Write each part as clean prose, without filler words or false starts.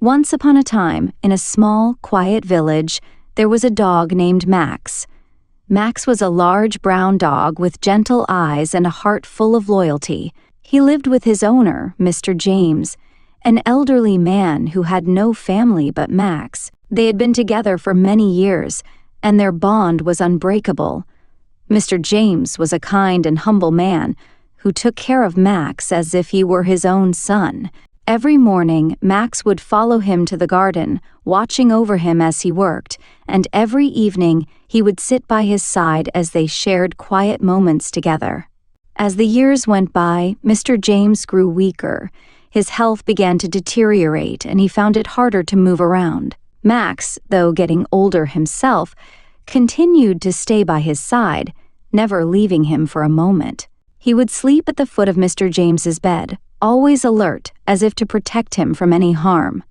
Once upon a time, in a small, quiet village, there was a dog named Max. Max was a large brown dog with gentle eyes and a heart full of loyalty. He lived with his owner, Mr. James, an elderly man who had no family but Max. They had been together for many years, and their bond was unbreakable. Mr. James was a kind and humble man who took care of Max as if he were his own son. Every morning, Max would follow him to the garden, watching over him as he worked, and every evening he would sit by his side as they shared quiet moments together. As the years went by, Mr. James grew weaker. His health began to deteriorate, and he found it harder to move around. Max, though getting older himself, continued to stay by his side, never leaving him for a moment. He would sleep at the foot of Mr. James's bed, always alert, as if to protect him from any harm.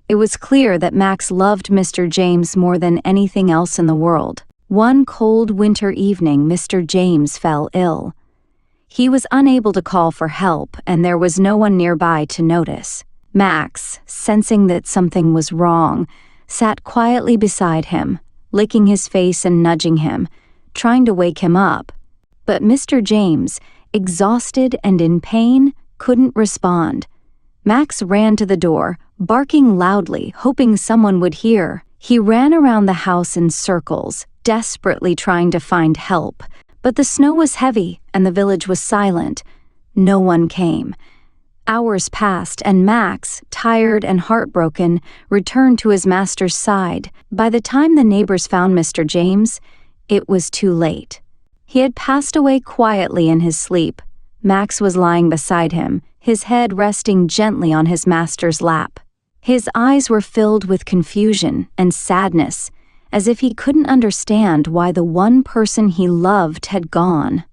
It was clear that Max loved Mr. James more than anything else in the world. One cold winter evening, Mr. James fell ill. He was unable to call for help, and there was no one nearby to notice. Max, sensing that something was wrong, sat quietly beside him, licking his face and nudging him, trying to wake him up. But Mr. James, exhausted and in pain, couldn't respond. Max ran to the door, barking loudly, hoping someone would hear. He ran around the house in circles, desperately trying to find help. But the snow was heavy, and the village was silent. No one came. Hours passed, and Max, tired and heartbroken, returned to his master's side. By the time the neighbors found Mr. James, it was too late. He had passed away quietly in his sleep. Max was lying beside him, his head resting gently on his master's lap. His eyes were filled with confusion and sadness, as if he couldn't understand why the one person he loved had gone.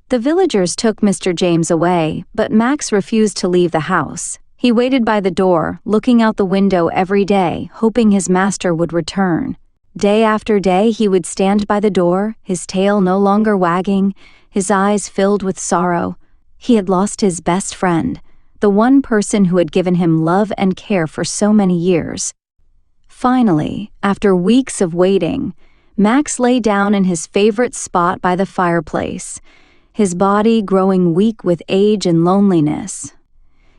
The villagers took Mr. James away, but Max refused to leave the house. He waited by the door, looking out the window every day, hoping his master would return. Day after day he would stand by the door, his tail no longer wagging, his eyes filled with sorrow. He had lost his best friend, the one person who had given him love and care for so many years. Finally, after weeks of waiting, Max lay down in his favorite spot by the fireplace, his body growing weak with age and loneliness.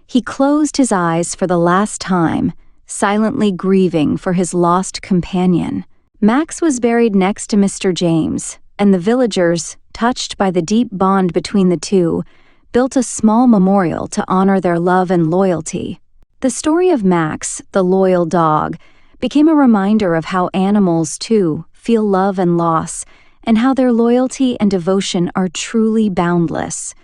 He closed his eyes for the last time, silently grieving for his lost companion. Max was buried next to Mr. James, and the villagers, touched by the deep bond between the two, built a small memorial to honor their love and loyalty. The story of Max, the loyal dog, became a reminder of how animals, too, feel love and loss, and how their loyalty and devotion are truly boundless.